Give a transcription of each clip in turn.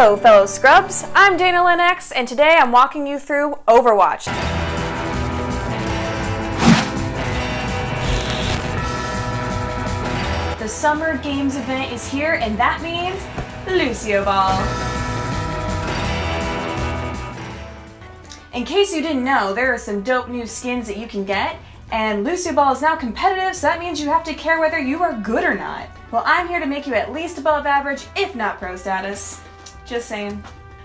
Hello fellow scrubs, I'm Danalynnex and today I'm walking you through Overwatch. The Summer Games event is here and that means Lucioball. In case you didn't know, there are some dope new skins that you can get, and Lucioball is now competitive, so that means you have to care whether you are good or not. Well, I'm here to make you at least above average, if not pro status. Just saying.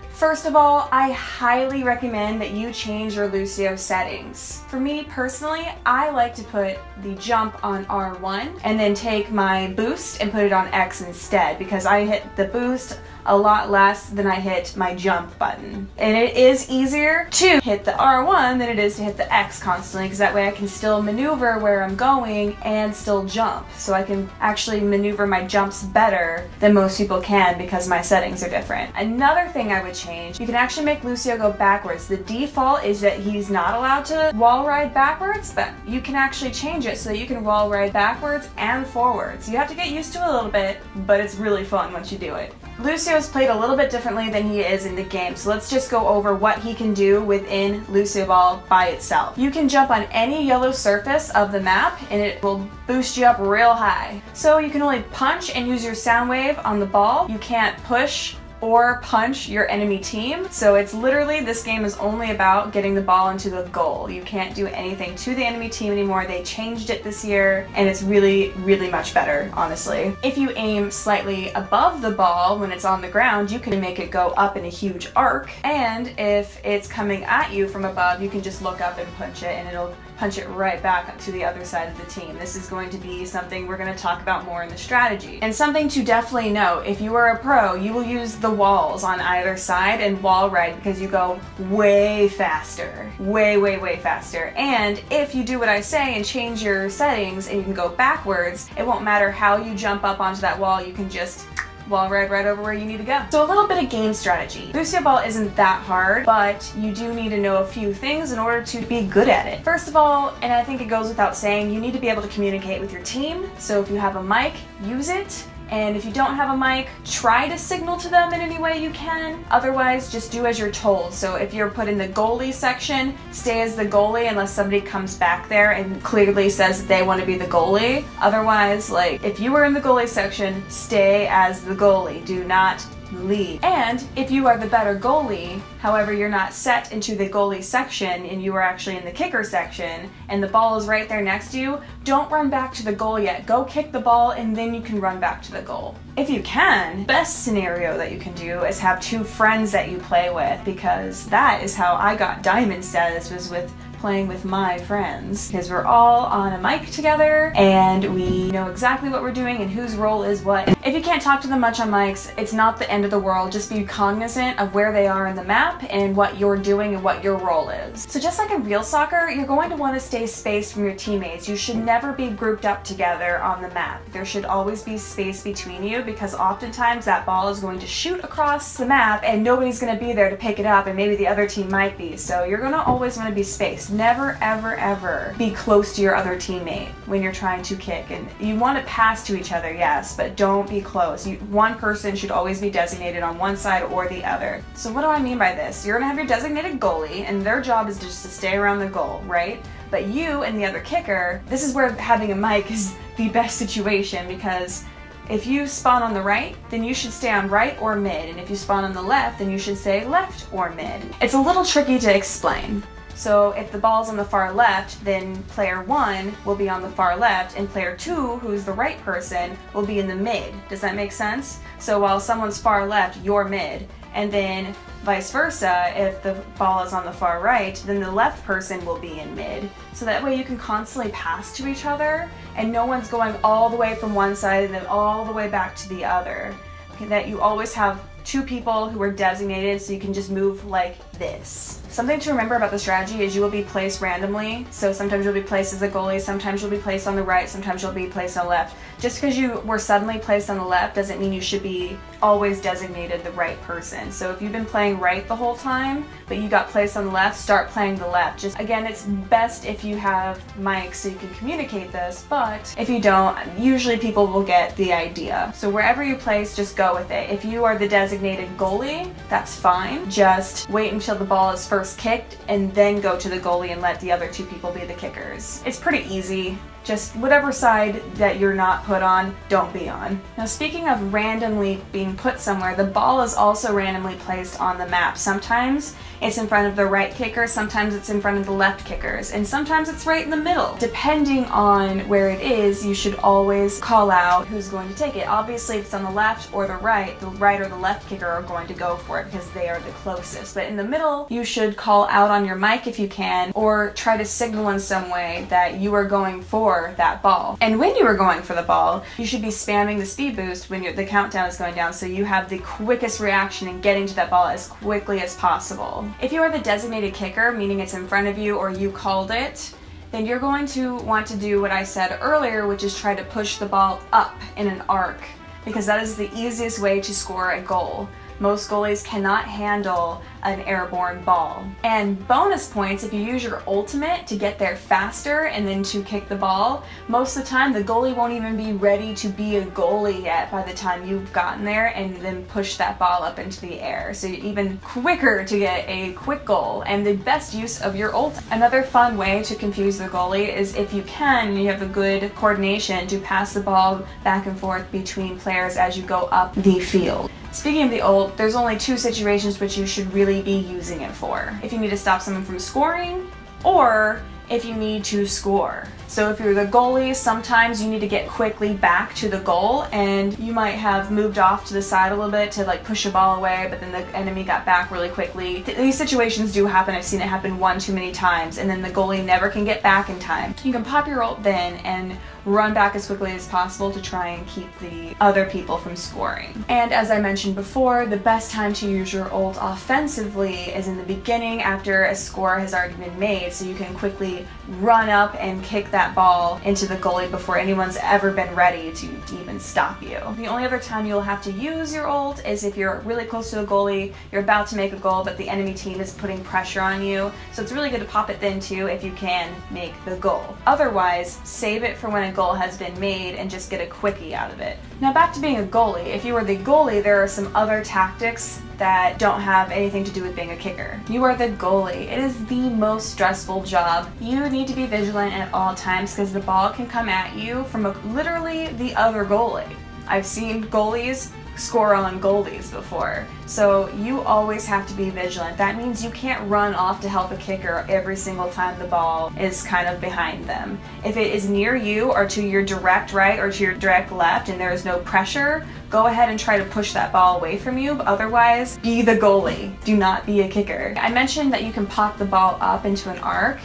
First of all, I highly recommend that you change your Lucio settings. For me personally, I like to put the jump on R1 and then take my boost and put it on X instead because I hit the boost a lot less than I hit my jump button. And it is easier to hit the R1 than it is to hit the X constantly because that way I can still maneuver where I'm going and still jump. So I can actually maneuver my jumps better than most people can because my settings are different. Another thing I would change, you can actually make Lucio go backwards. The default is that he's not allowed to wall ride backwards, but you can actually change it so that you can wall ride backwards and forwards. You have to get used to it a little bit, but it's really fun once you do it. Lucio is played a little bit differently than he is in the game, so let's just go over what he can do within Lucioball by itself. You can jump on any yellow surface of the map and it will boost you up real high. So you can only punch and use your sound wave on the ball. You can't push or punch your enemy team. So it's literally, this game is only about getting the ball into the goal. You can't do anything to the enemy team anymore. They changed it this year and it's really, really much better, honestly. If you aim slightly above the ball when it's on the ground, you can make it go up in a huge arc. And if it's coming at you from above, you can just look up and punch it and it'll punch it right back to the other side of the team. This is going to be something we're going to talk about more in the strategy. And something to definitely note, if you are a pro, you will use the walls on either side and wall ride because you go way faster. Way faster. And if you do what I say and change your settings and you can go backwards, it won't matter how you jump up onto that wall, you can just wall ride right over where you need to go. So a little bit of game strategy. Lucioball isn't that hard, but you do need to know a few things in order to be good at it. First of all, and I think it goes without saying, you need to be able to communicate with your team. So if you have a mic, use it. And if you don't have a mic, try to signal to them in any way you can. Otherwise, just do as you're told. So if you're put in the goalie section, stay as the goalie unless somebody comes back there and clearly says that they want to be the goalie. Otherwise, like, if you were in the goalie section, stay as the goalie. Do not leave. And if you are the better goalie, however you're not set into the goalie section and you are actually in the kicker section and the ball is right there next to you, don't run back to the goal yet. Go kick the ball and then you can run back to the goal. If you can, best scenario that you can do is have two friends that you play with, because that is how I got diamond status, was with playing with my friends, because we're all on a mic together and we know exactly what we're doing and whose role is what. If you can't talk to them much on mics, it's not the end of the world. Just be cognizant of where they are in the map and what you're doing and what your role is. So just like in real soccer, you're going to want to stay spaced from your teammates. You should never be grouped up together on the map. There should always be space between you because oftentimes that ball is going to shoot across the map and nobody's going to be there to pick it up, and maybe the other team might be. So you're going to always want to be spaced. Never, ever be close to your other teammate when you're trying to kick. And you want to pass to each other, yes, but don't be close. One person should always be designated on one side or the other. So what do I mean by this? You're going to have your designated goalie, and their job is just to stay around the goal, right? But you and the other kicker, this is where having a mic is the best situation, because if you spawn on the right, then you should stay on right or mid, and if you spawn on the left, then you should stay left or mid. It's a little tricky to explain. So if the ball's on the far left, then player 1 will be on the far left, and player 2, who's the right person, will be in the mid. Does that make sense? So while someone's far left, you're mid. And then vice versa, if the ball is on the far right, then the left person will be in mid. So that way you can constantly pass to each other, and no one's going all the way from one side and then all the way back to the other. Okay, that you always have two people who are designated so you can just move like this. Something to remember about the strategy is you will be placed randomly. So sometimes you'll be placed as a goalie, sometimes you'll be placed on the right, sometimes you'll be placed on the left. Just because you were suddenly placed on the left doesn't mean you should be always designated the right person. So if you've been playing right the whole time, but you got placed on the left, start playing the left. Just again, it's best if you have mics so you can communicate this, but if you don't, usually people will get the idea. So wherever you place, just go with it. If you are the designated goalie, that's fine. Just wait until the ball is first kicked and then go to the goalie and let the other two people be the kickers. It's pretty easy. Just whatever side that you're not put on, don't be on. Now speaking of randomly being put somewhere, the ball is also randomly placed on the map. Sometimes it's in front of the right kicker, sometimes it's in front of the left kickers, and sometimes it's right in the middle. Depending on where it is, you should always call out who's going to take it. Obviously if it's on the left or the right or the left kicker are going to go for it because they are the closest. But in the middle, you should call out on your mic if you can, or try to signal in some way that you are going for that ball. And when you are going for the ball, you should be spamming the speed boost when the countdown is going down so you have the quickest reaction in getting to that ball as quickly as possible. If you are the designated kicker, meaning it's in front of you or you called it, then you're going to want to do what I said earlier, which is try to push the ball up in an arc, because that is the easiest way to score a goal. Most goalies cannot handle an airborne ball. And bonus points if you use your ultimate to get there faster and then to kick the ball. Most of the time the goalie won't even be ready to be a goalie yet by the time you've gotten there and then push that ball up into the air. So you're even quicker to get a quick goal and the best use of your ult. Another fun way to confuse the goalie is if you can and you have a good coordination to pass the ball back and forth between players as you go up the field. Speaking of the ult, there's only two situations which you should really be using it for. If you need to stop someone from scoring, or if you need to score. So if you're the goalie, sometimes you need to get quickly back to the goal and you might have moved off to the side a little bit to like push a ball away, but then the enemy got back really quickly. These situations do happen. I've seen it happen one too many times, and then the goalie never can get back in time. You can pop your ult then and run back as quickly as possible to try and keep the other people from scoring. And as I mentioned before, the best time to use your ult offensively is in the beginning after a score has already been made, so you can quickly run up and kick that ball into the goalie before anyone's ever been ready to even stop you. The only other time you'll have to use your ult is if you're really close to the goalie, you're about to make a goal, but the enemy team is putting pressure on you. So it's really good to pop it then too if you can make the goal. Otherwise, save it for when a goal has been made and just get a quickie out of it. Now back to being a goalie. If you are the goalie, there are some other tactics that don't have anything to do with being a kicker. You are the goalie. It is the most stressful job. You need to be vigilant at all times because the ball can come at you from literally the other goalie. I've seen goalies score on goalies before. So you always have to be vigilant. That means you can't run off to help a kicker every single time the ball is kind of behind them. If it is near you or to your direct right or to your direct left and there is no pressure, go ahead and try to push that ball away from you, but otherwise, be the goalie. Do not be a kicker. I mentioned that you can pop the ball up into an arc.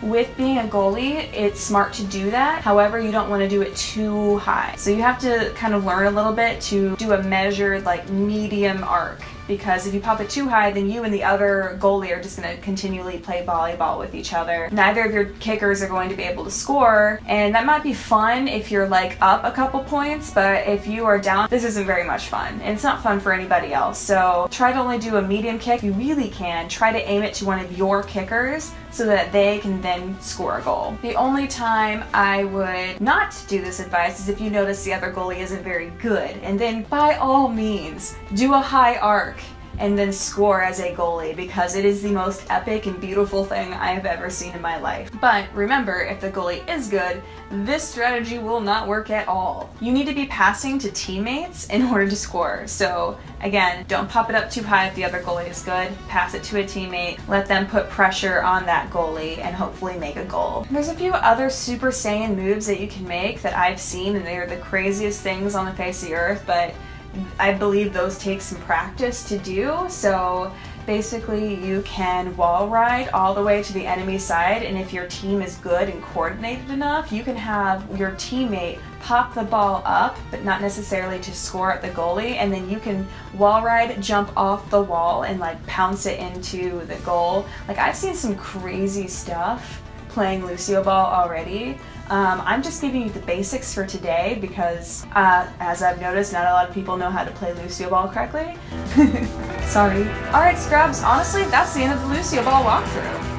With being a goalie, it's smart to do that. However, you don't want to do it too high. So you have to kind of learn a little bit to do a measured, like medium arc. Because if you pop it too high, then you and the other goalie are just going to continually play volleyball with each other. Neither of your kickers are going to be able to score, and that might be fun if you're like up a couple points, but if you are down, this isn't very much fun, and it's not fun for anybody else. So try to only do a medium kick if you really can. Try to aim it to one of your kickers so that they can then score a goal. The only time I would not do this advice is if you notice the other goalie isn't very good, and then by all means, do a high arc and then score as a goalie, because it is the most epic and beautiful thing I have ever seen in my life. But remember, if the goalie is good, this strategy will not work at all. You need to be passing to teammates in order to score. So again, don't pop it up too high if the other goalie is good. Pass it to a teammate, let them put pressure on that goalie and hopefully make a goal. There's a few other Super Saiyan moves that you can make that I've seen, and they are the craziest things on the face of the earth, but I believe those take some practice to do. So basically you can wall ride all the way to the enemy side, and if your team is good and coordinated enough, you can have your teammate pop the ball up, but not necessarily to score at the goalie, and then you can wall ride, jump off the wall, and like pounce it into the goal. Like, I've seen some crazy stuff playing Lucioball already. I'm just giving you the basics for today because, as I've noticed, not a lot of people know how to play Lucioball correctly. Sorry. Alright, Scrubs, honestly, that's the end of the Lucioball walkthrough.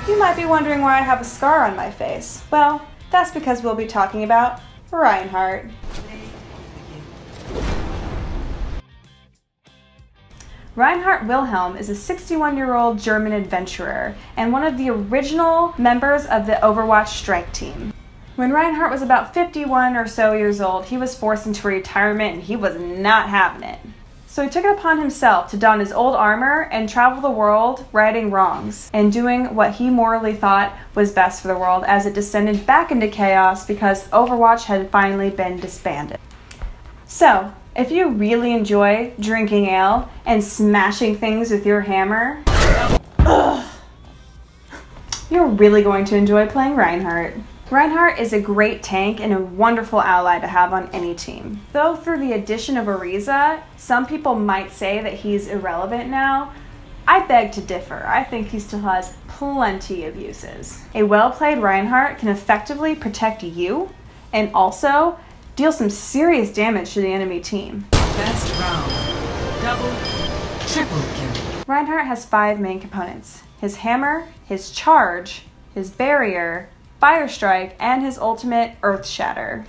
You might be wondering why I have a scar on my face. Well, that's because we'll be talking about Reinhardt. Reinhardt Wilhelm is a 61-year-old German adventurer and one of the original members of the Overwatch strike team. When Reinhardt was about 51 or so years old, he was forced into retirement and he was not having it. So he took it upon himself to don his old armor and travel the world righting wrongs and doing what he morally thought was best for the world as it descended back into chaos because Overwatch had finally been disbanded. So, if you really enjoy drinking ale and smashing things with your hammer, you're really going to enjoy playing Reinhardt. Reinhardt is a great tank and a wonderful ally to have on any team. Though through the addition of Ariza, some people might say that he's irrelevant now, I beg to differ. I think he still has plenty of uses. A well-played Reinhardt can effectively protect you and also deal some serious damage to the enemy team. Best round. Double, triple kill. Reinhardt has 5 main components: his hammer, his charge, his barrier, fire strike, and his ultimate earth shatter.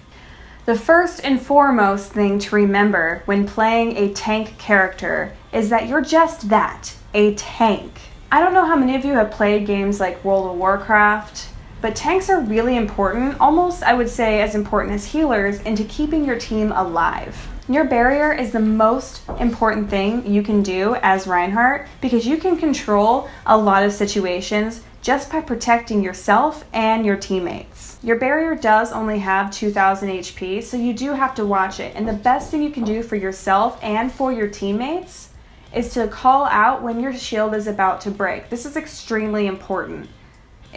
The first and foremost thing to remember when playing a tank character is that you're just that, a tank. I don't know how many of you have played games like World of Warcraft, but tanks are really important, almost I would say as important as healers, into keeping your team alive. Your barrier is the most important thing you can do as Reinhardt because you can control a lot of situations just by protecting yourself and your teammates. Your barrier does only have 2000 HP, so you do have to watch it. And the best thing you can do for yourself and for your teammates is to call out when your shield is about to break. This is extremely important.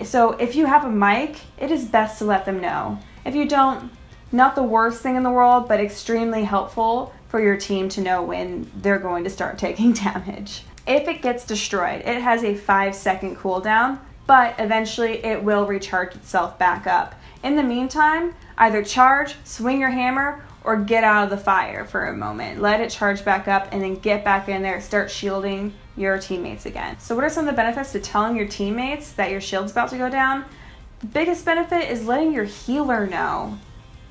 So if you have a mic, it is best to let them know. If you don't, not the worst thing in the world, but extremely helpful for your team to know when they're going to start taking damage. If it gets destroyed, it has a 5-second cooldown, but eventually it will recharge itself back up. In the meantime, either charge, swing your hammer, or get out of the fire for a moment. Let it charge back up and then get back in there, start shielding your teammates again. So what are some of the benefits to telling your teammates that your shield's about to go down? The biggest benefit is letting your healer know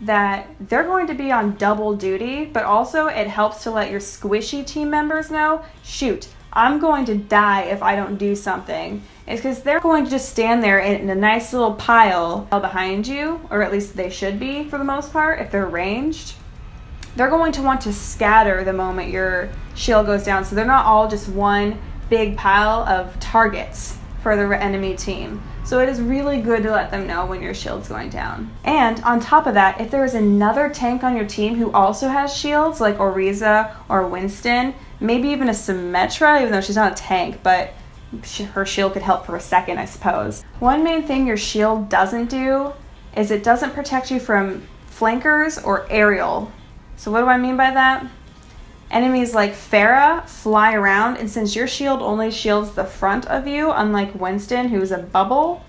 that they're going to be on double duty, but also it helps to let your squishy team members know, shoot, I'm going to die if I don't do something. It's because they're going to just stand there in a nice little pile behind you, or at least they should be for the most part if they're ranged. They're going to want to scatter the moment your shield goes down, so they're not all just one big pile of targets for the enemy team. So it is really good to let them know when your shield's going down. And on top of that, if there is another tank on your team who also has shields, like Oriza or Winston, maybe even a Symmetra, even though she's not a tank, but her shield could help for a second, I suppose. One main thing your shield doesn't do is it doesn't protect you from flankers or aerial. So what do I mean by that? Enemies like Pharah fly around, and since your shield only shields the front of you, unlike Winston, who's a bubble,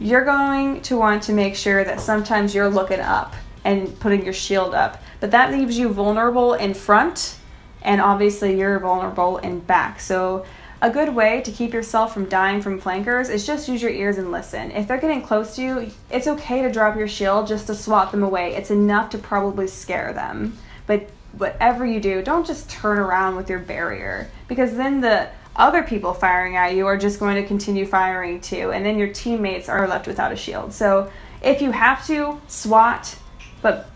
you're going to want to make sure that sometimes you're looking up and putting your shield up. But that leaves you vulnerable in front, and obviously you're vulnerable in back. So a good way to keep yourself from dying from flankers is just use your ears and listen. If they're getting close to you, it's okay to drop your shield just to swat them away. It's enough to probably scare them. But whatever you do, don't just turn around with your barrier, because then the other people firing at you are just going to continue firing too, and then your teammates are left without a shield. So if you have to, swat, but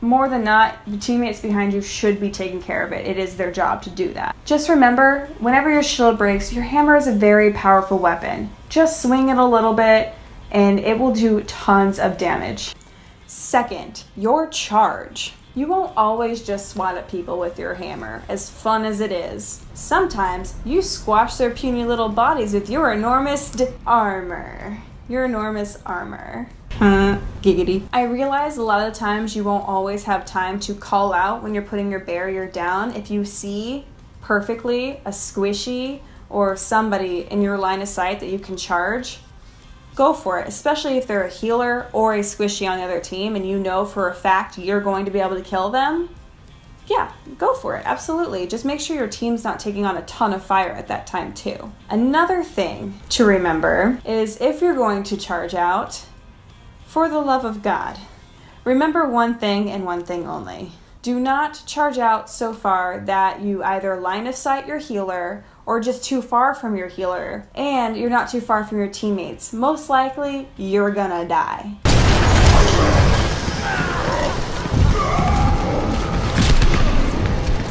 more than not, the teammates behind you should be taking care of it. It is their job to do that. Just remember, whenever your shield breaks, your hammer is a very powerful weapon. Just swing it a little bit and it will do tons of damage. Second, your charge. You won't always just swat at people with your hammer, as fun as it is. Sometimes you squash their puny little bodies with your enormous armor. Your enormous armor. Giggity. I realize a lot of times you won't always have time to call out when you're putting your barrier down. If you see perfectly a squishy or somebody in your line of sight that you can charge, go for it, especially if they're a healer or a squishy on the other team and you know for a fact you're going to be able to kill them. Yeah, go for it, absolutely. Just make sure your team's not taking on a ton of fire at that time too. Another thing to remember is if you're going to charge out, for the love of God, remember one thing and one thing only. Do not charge out so far that you either line of sight your healer or just too far from your healer and you're not too far from your teammates. Most likely, you're gonna die.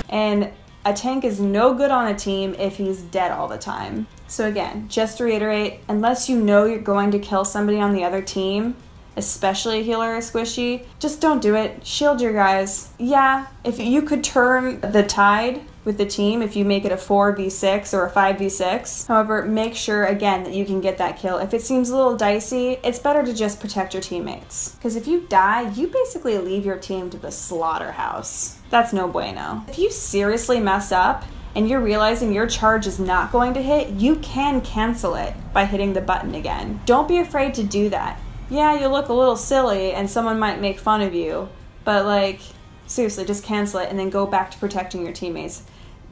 And a tank is no good on a team if he's dead all the time. So again, just to reiterate, unless you know you're going to kill somebody on the other team, especially a healer or squishy, just don't do it. Shield your guys. Yeah, if you could turn the tide with the team if you make it a 4v6 or a 5v6. However, make sure again that you can get that kill. If it seems a little dicey, it's better to just protect your teammates. Because if you die, you basically leave your team to the slaughterhouse. That's no bueno. If you seriously mess up and you're realizing your charge is not going to hit, you can cancel it by hitting the button again. Don't be afraid to do that. Yeah, you look a little silly and someone might make fun of you, but like, seriously, just cancel it and then go back to protecting your teammates.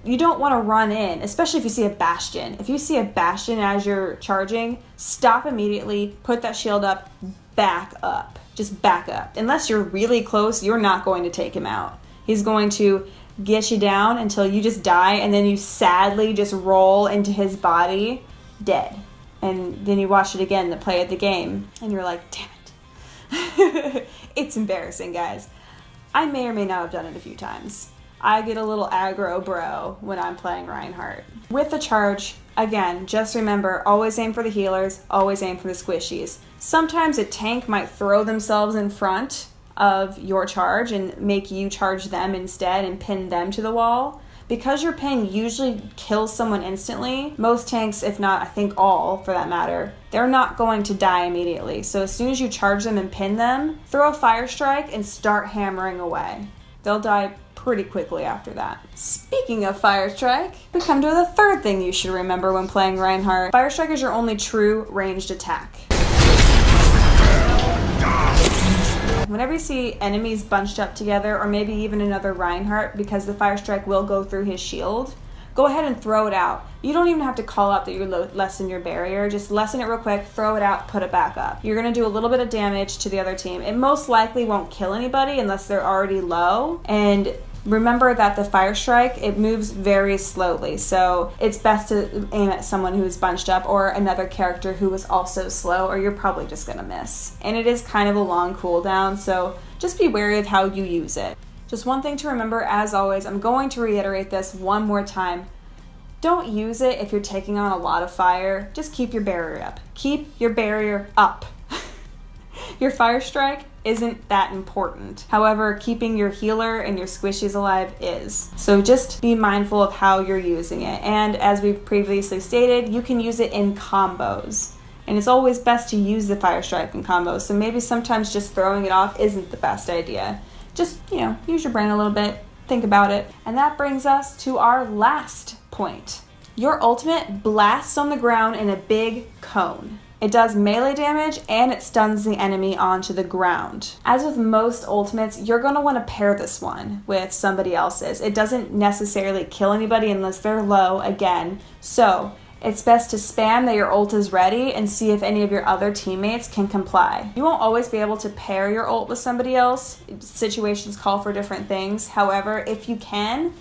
You don't want to run in, especially if you see a bastion. If you see a bastion as you're charging, stop immediately, put that shield up, back up. Just back up. Unless you're really close, you're not going to take him out. He's going to get you down until you just die, and then you sadly just roll into his body, dead. And then you watch it again, the play of the game, and you're like, damn it. It's embarrassing, guys. I may or may not have done it a few times. I get a little aggro bro when I'm playing Reinhardt. With the charge, again, just remember, always aim for the healers, always aim for the squishies. Sometimes a tank might throw themselves in front of your charge and make you charge them instead and pin them to the wall. Because your pin usually kills someone instantly, most tanks, if not I think all for that matter, they're not going to die immediately. So as soon as you charge them and pin them, throw a fire strike and start hammering away. They'll die pretty quickly after that. Speaking of fire strike, we come to the third thing you should remember when playing Reinhardt. Fire strike is your only true ranged attack. Whenever you see enemies bunched up together, or maybe even another Reinhardt, because the fire strike will go through his shield, go ahead and throw it out. You don't even have to call out that you lessen your barrier. Just lessen it real quick, throw it out, put it back up. You're going to do a little bit of damage to the other team. It most likely won't kill anybody unless they're already low. And remember that the fire strike, it moves very slowly, so it's best to aim at someone who's bunched up or another character who is also slow, or you're probably just gonna miss. And it is kind of a long cooldown, so just be wary of how you use it. Just one thing to remember, as always, I'm going to reiterate this one more time. Don't use it if you're taking on a lot of fire. Just keep your barrier up. Keep your barrier up. Your fire strike isn't that important. However, keeping your healer and your squishies alive is. So just be mindful of how you're using it. And as we've previously stated, you can use it in combos. And it's always best to use the fire strike in combos. So maybe sometimes just throwing it off isn't the best idea. Just, use your brain a little bit, think about it. And that brings us to our last point. Your ultimate blasts on the ground in a big cone. It does melee damage and it stuns the enemy onto the ground. As with most ultimates, you're going to want to pair this one with somebody else's. It doesn't necessarily kill anybody unless they're low again. So it's best to spam that your ult is ready and see if any of your other teammates can comply. You won't always be able to pair your ult with somebody else. Situations call for different things. However, if you can,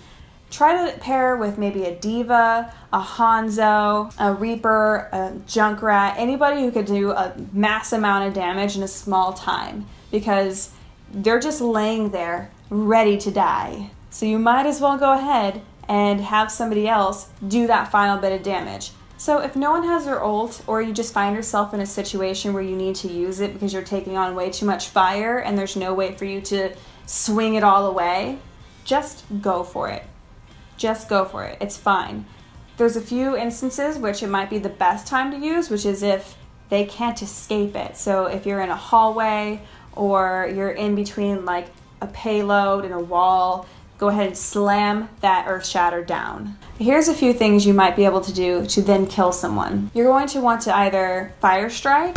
try to pair with maybe a Diva, a Hanzo, a Reaper, a Junkrat, anybody who could do a mass amount of damage in a small time, because they're just laying there ready to die. So you might as well go ahead and have somebody else do that final bit of damage. So if no one has your ult, or you just find yourself in a situation where you need to use it because you're taking on way too much fire and there's no way for you to swing it all away, just go for it. Just go for it. It's fine. There's a few instances which it might be the best time to use, which is if they can't escape it. So if you're in a hallway or you're in between like a payload and a wall, go ahead and slam that Earth Shatter down. Here's a few things you might be able to do to then kill someone. You're going to want to either Fire Strike,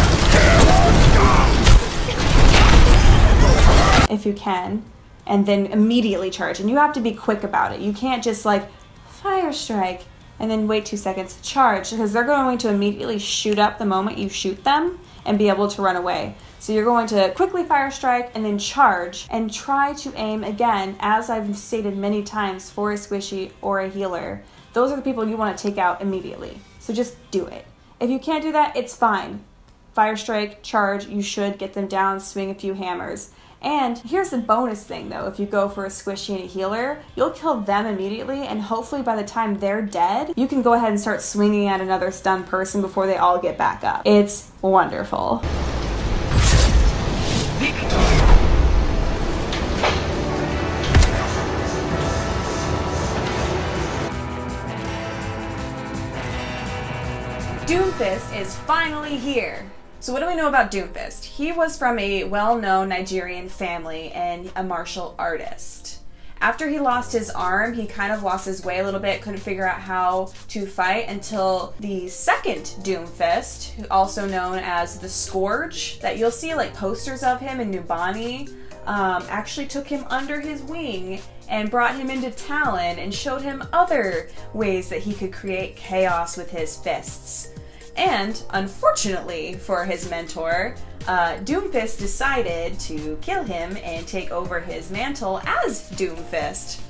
if you can, and then immediately charge. And you have to be quick about it. You can't just like Fire Strike and then wait 2 seconds to charge, because they're going to immediately shoot up the moment you shoot them and be able to run away. So you're going to quickly Fire Strike and then charge and try to aim again, as I've stated many times, for a squishy or a healer. Those are the people you want to take out immediately. So just do it. If you can't do that, it's fine. Fire Strike, charge, you should get them down, swing a few hammers. And here's the bonus thing though, if you go for a squishy and a healer, you'll kill them immediately, and hopefully by the time they're dead, you can go ahead and start swinging at another stunned person before they all get back up. It's wonderful. Doomfist is finally here. So what do we know about Doomfist? He was from a well-known Nigerian family and a martial artist. After he lost his arm, he kind of lost his way a little bit, couldn't figure out how to fight until the second Doomfist, also known as the Scourge, that you'll see like posters of him in Nubani, actually took him under his wing and brought him into Talon and showed him other ways that he could create chaos with his fists. And, unfortunately for his mentor, Doomfist decided to kill him and take over his mantle as Doomfist,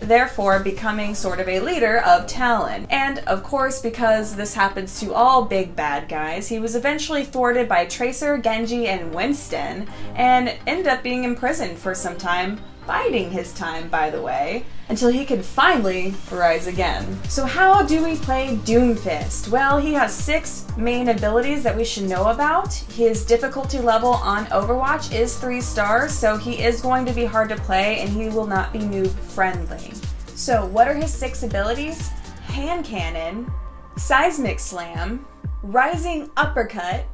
therefore becoming sort of a leader of Talon. And, of course, because this happens to all big bad guys, he was eventually thwarted by Tracer, Genji, and Winston, and ended up being imprisoned for some time, biding his time, by the way, until he could finally rise again. So how do we play Doomfist? Well, he has 6 main abilities that we should know about. His difficulty level on Overwatch is 3 stars, so he is going to be hard to play and he will not be noob friendly. So what are his 6 abilities? Hand Cannon, Seismic Slam, Rising Uppercut,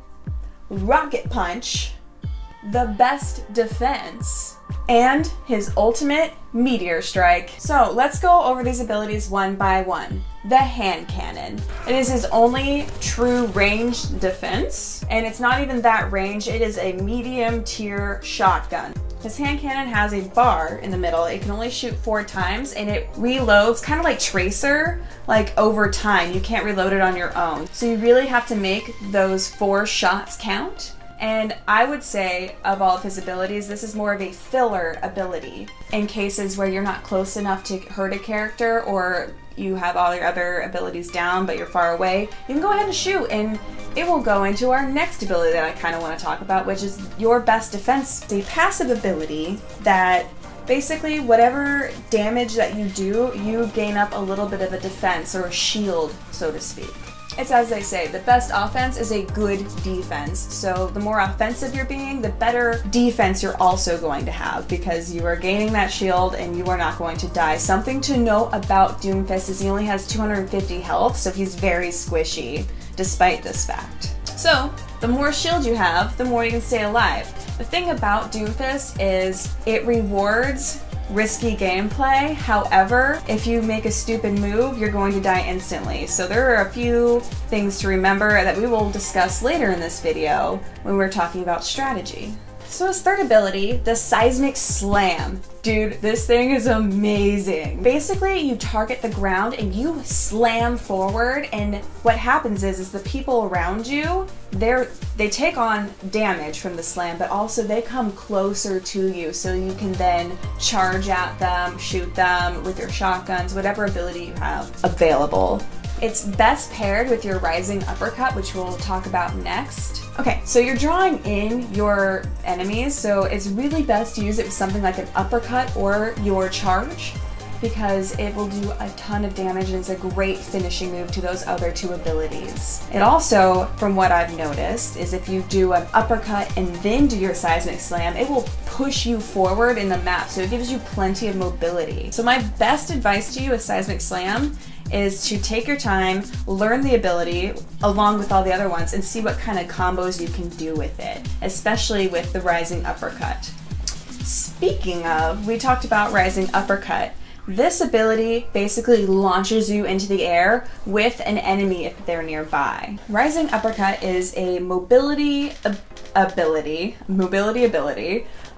Rocket Punch, the Best Defense, and his ultimate, Meteor Strike. So let's go over these abilities one by one. The Hand Cannon. It is his only true ranged defense, and it's not even that range, it is a medium tier shotgun. His Hand Cannon has a bar in the middle. It can only shoot 4 times, and it reloads kind of like Tracer, like over time. You can't reload it on your own. So you really have to make those 4 shots count. And I would say, of all of his abilities, this is more of a filler ability. In cases where you're not close enough to hurt a character, or you have all your other abilities down but you're far away, you can go ahead and shoot, and it will go into our next ability that I kind of want to talk about, which is your Best Defense. It's a passive ability that basically whatever damage that you do, you gain up a little bit of a defense, or a shield, so to speak. It's as they say, the best offense is a good defense. So the more offensive you're being, the better defense you're also going to have, because you are gaining that shield and you are not going to die. Something to note about Doomfist is he only has 250 health, so he's very squishy, despite this fact. So the more shield you have, the more you can stay alive. The thing about Doomfist is it rewards risky gameplay. However, if you make a stupid move, you're going to die instantly. So there are a few things to remember that we will discuss later in this video when we're talking about strategy. So his third ability, the Seismic Slam. Dude, this thing is amazing. Basically, you target the ground and you slam forward, and what happens is the people around you, they take on damage from the slam, but also they come closer to you, so you can then charge at them, shoot them with your shotguns, whatever ability you have available. It's best paired with your Rising Uppercut, which we'll talk about next. Okay, so you're drawing in your enemies, so it's really best to use it with something like an uppercut or your charge, because it will do a ton of damage and it's a great finishing move to those other 2 abilities. It also, from what I've noticed, is if you do an uppercut and then do your Seismic Slam, it will push you forward in the map, so it gives you plenty of mobility. So my best advice to you with Seismic Slam is to take your time, learn the ability along with all the other ones, and see what kind of combos you can do with it, especially with the Rising Uppercut. Speaking of, we talked about Rising Uppercut. This ability basically launches you into the air with an enemy if they're nearby. Rising Uppercut is a mobility ability,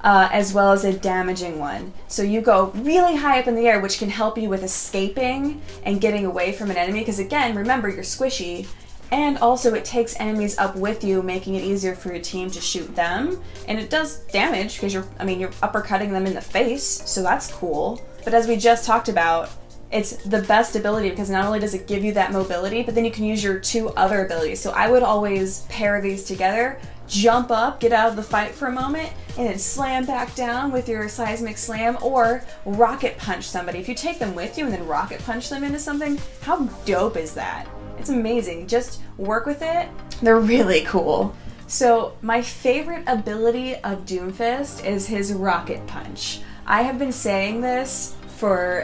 as well as a damaging one. So you go really high up in the air, which can help you with escaping and getting away from an enemy, because again, remember, you're squishy, and also it takes enemies up with you, making it easier for your team to shoot them. And it does damage because you're uppercutting them in the face, so that's cool. But as we just talked about, it's the best ability because not only does it give you that mobility, but then you can use your 2 other abilities. So I would always pair these together. Jump up, get out of the fight for a moment, and then slam back down with your Seismic Slam, or rocket punch somebody. If you take them with you and then rocket punch them into something, how dope is that? It's amazing. Just work with it. They're really cool. So my favorite ability of Doomfist is his rocket punch. I have been saying this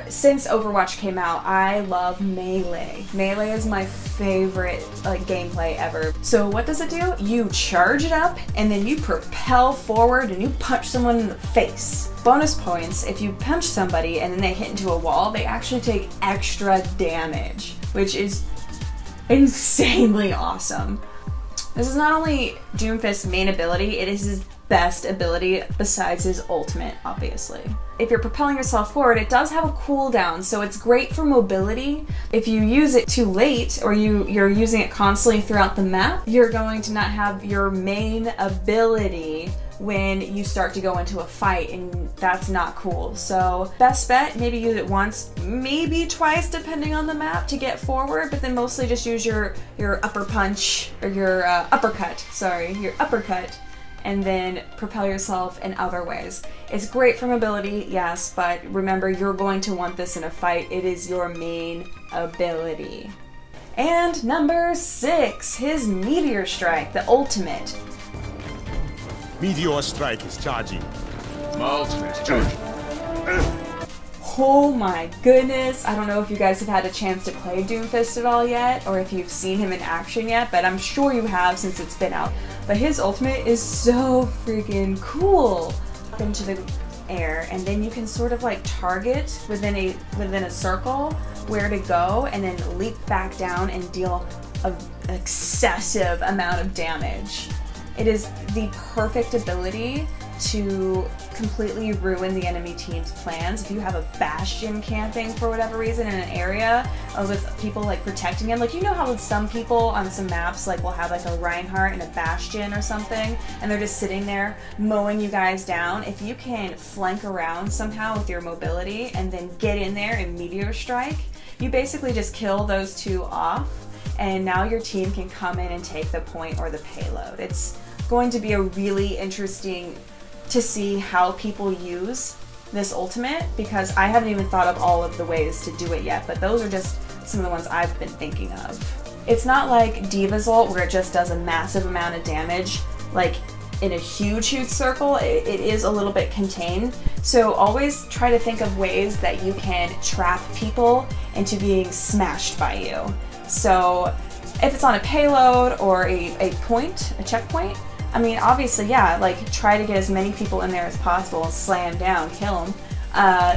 since Overwatch came out. I love melee. Melee is my favorite gameplay ever. So what does it do? You charge it up and then you propel forward and you punch someone in the face. Bonus points, if you punch somebody and then they hit into a wall, they actually take extra damage, which is insanely awesome. This is not only Doomfist's main ability, it is his best ability besides his ultimate, obviously. If you're propelling yourself forward, it does have a cooldown, so it's great for mobility. If you use it too late, or you're using it constantly throughout the map, you're going to not have your main ability when you start to go into a fight, and that's not cool. So best bet, maybe use it once, maybe twice depending on the map to get forward, but then mostly just use your upper punch, or your uppercut, and then propel yourself in other ways. It's great for mobility, yes, but remember, you're going to want this in a fight. It is your main ability. And number 6, his Meteor Strike, the ultimate. Meteor Strike is charging. My ultimate is charging. Oh my goodness, I don't know if you guys have had a chance to play Doomfist at all yet, or if you've seen him in action yet, but I'm sure you have since it's been out. But his ultimate is so freaking cool. Up into the air, and then you can sort of target within a circle where to go, and then leap back down and deal an excessive amount of damage. It is the perfect ability to completely ruin the enemy team's plans. If you have a bastion camping for whatever reason in an area with people protecting him, you know how some people on some maps will have a Reinhardt and a bastion or something, and they're just sitting there mowing you guys down. If you can flank around somehow with your mobility and then get in there and Meteor Strike, you basically just kill those 2 off, and now your team can come in and take the point or the payload. It's going to be a really interesting to see how people use this ultimate, because I haven't even thought of all of the ways to do it yet, but those are just some of the ones I've been thinking of. It's not like Diva's ult where it just does a massive amount of damage in a huge circle. It is a little bit contained, so always try to think of ways that you can trap people into being smashed by you. So if it's on a payload or a checkpoint, obviously, yeah, try to get as many people in there as possible and slam down, kill them.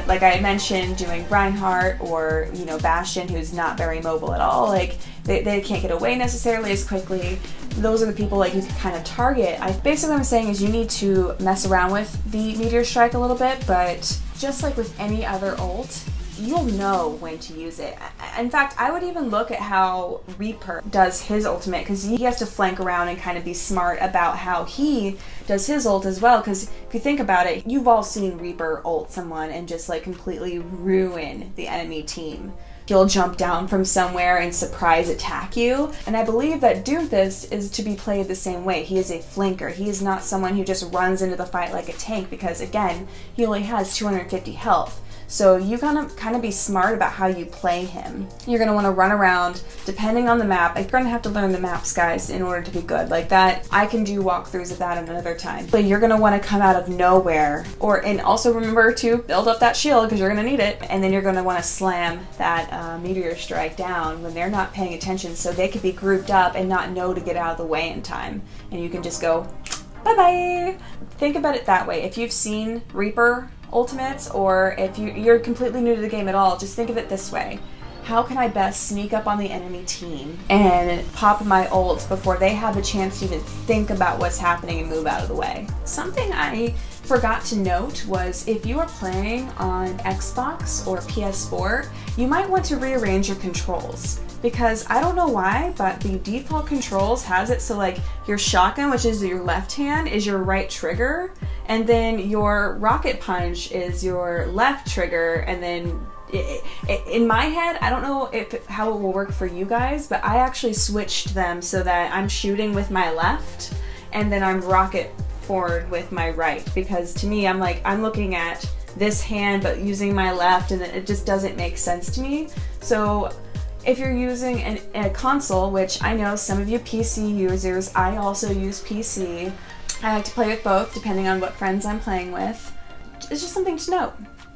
Like I mentioned, doing Reinhardt or, Bastion, who's not very mobile at all, they can't get away necessarily as quickly. Those are the people you can kind of target. Basically what I'm saying is you need to mess around with the Meteor Strike a little bit, but just like with any other ult, you'll know when to use it. In fact, I would even look at how Reaper does his ultimate, because he has to flank around and kind of be smart about how he does his ult as well, because if you think about it, you've all seen Reaper ult someone and just completely ruin the enemy team. He'll jump down from somewhere and surprise attack you, and I believe that Doomfist is to be played the same way. He is a flanker. He is not someone who just runs into the fight like a tank, because again, he only has 250 health. So you gotta kind of be smart about how you play him. You're gonna want to run around, depending on the map. You're gonna have to learn the maps, guys, in order to be good. Like that, I can do walkthroughs of that another time. But you're gonna want to come out of nowhere, and also remember to build up that shield because you're gonna need it. And then you're gonna want to slam that Meteor Strike down when they're not paying attention, so they could be grouped up and not know to get out of the way in time. And you can just go, bye-bye. Think about it that way. If you've seen Reaper ultimates, or if you're completely new to the game at all, just think of it this way. How can I best sneak up on the enemy team and pop my ult before they have a chance to even think about what's happening and move out of the way? Something I forgot to note was if you are playing on Xbox or PS4, you might want to rearrange your controls. Because I don't know why, but the default controls has it so like your shotgun, which is your left hand, is your right trigger, and then your rocket punch is your left trigger, and then in my head, I don't know how it will work for you guys, but I actually switched them so that I'm shooting with my left and then I'm rocket forward with my right, because to me, I'm looking at this hand but using my left, and it just doesn't make sense to me. So if you're using a console, which I know some of you PC users, I also use PC. I like to play with both depending on what friends I'm playing with. It's just something to note.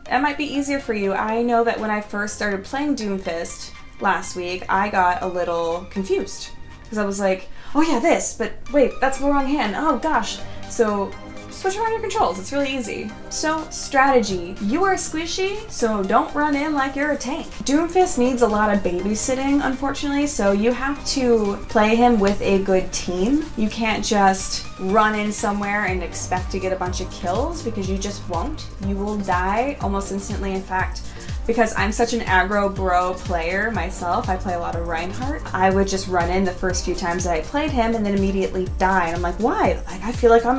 That might be easier for you. I know that when I first started playing Doomfist last week, I got a little confused. Because I was like, oh yeah, this, but wait, that's the wrong hand. Oh gosh. So switch around your controls, it's really easy. So strategy. You are squishy, so don't run in like you're a tank. Doomfist needs a lot of babysitting, unfortunately, so you have to play him with a good team. You can't just run in somewhere and expect to get a bunch of kills, because you just won't. You will die almost instantly. In fact, because I'm such an aggro bro player myself, I play a lot of Reinhardt, I would just run in the first few times that I played him and then immediately die. And I'm like, why? Like, I feel like I'm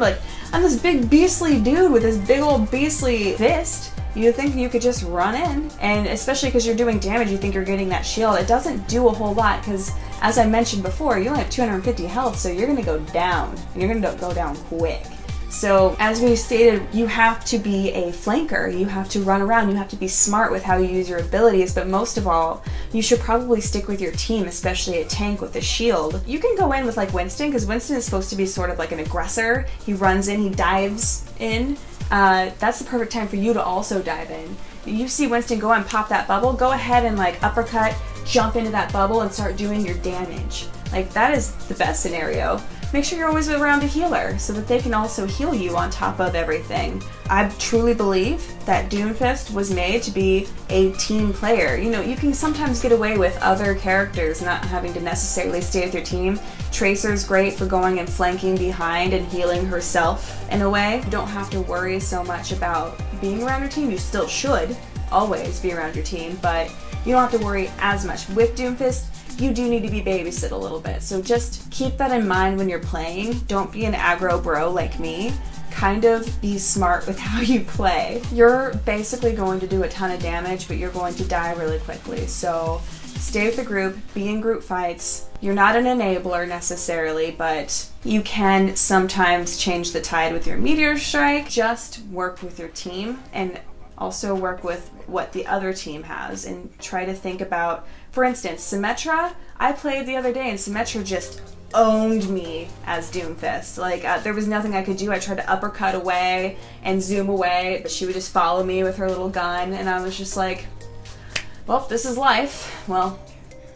this big beastly dude with this big old beastly fist. You think you could just run in, and especially because you're doing damage, you think you're getting that shield. It doesn't do a whole lot because, as I mentioned before, you only have 250 health, so you're gonna go down, and you're gonna go down quick. So as we stated, you have to be a flanker, you have to run around, you have to be smart with how you use your abilities, but most of all, you should probably stick with your team, especially a tank with a shield. You can go in with like Winston, because Winston is supposed to be sort of like an aggressor. He runs in, he dives in. That's the perfect time for you to also dive in. You see Winston go and pop that bubble, go ahead and like uppercut, jump into that bubble and start doing your damage. Like, that is the best scenario. Make sure you're always around a healer so that they can also heal you on top of everything. I truly believe that Doomfist was made to be a team player. You know, you can sometimes get away with other characters not having to necessarily stay with your team. Tracer's great for going and flanking behind and healing herself in a way. You don't have to worry so much about being around your team. You still should always be around your team, but you don't have to worry as much. With Doomfist, you do need to be babysit a little bit, so just keep that in mind when you're playing. Don't be an aggro bro like me. Kind of be smart with how you play. You're basically going to do a ton of damage, but you're going to die really quickly, so stay with the group, be in group fights. You're not an enabler necessarily, but you can sometimes change the tide with your Meteor Strike. Just work with your team and also work with what the other team has and try to think about, for instance, Symmetra. I played the other day and Symmetra just owned me as Doomfist. Like, there was nothing I could do. I tried to uppercut away and zoom away, but she would just follow me with her little gun, and I was just like, well, this is life. Well,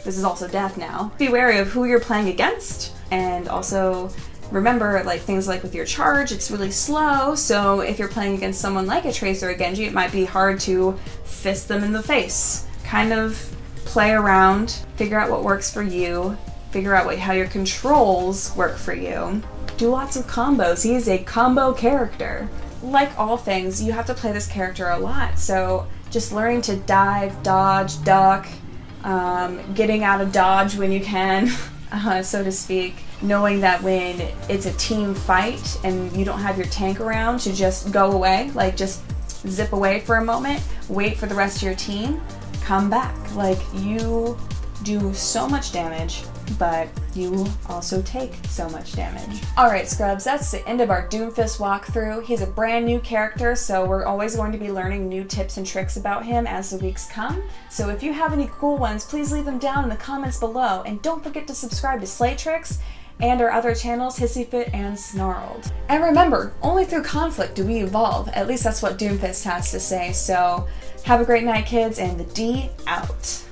this is also death now. Be wary of who you're playing against, and also remember, like, things like with your charge, it's really slow, so if you're playing against someone like a Tracer or Genji, it might be hard to fist them in the face. Kind of play around, figure out what works for you, figure out how your controls work for you. Do lots of combos. He is a combo character. Like all things, you have to play this character a lot, so just learning to dive, dodge, duck, getting out of dodge when you can, so to speak. Knowing that when it's a team fight and you don't have your tank around, to just go away, like just zip away for a moment, wait for the rest of your team, come back. Like, you do so much damage, but you also take so much damage. Alright scrubs, that's the end of our Doomfist walkthrough. He's a brand new character, so we're always going to be learning new tips and tricks about him as the weeks come. So if you have any cool ones, please leave them down in the comments below, and don't forget to subscribe to SLAYTRIX and our other channels, Hissyfit and Snarled. And remember, only through conflict do we evolve. At least that's what Doomfist has to say. So have a great night, kids, and the D out.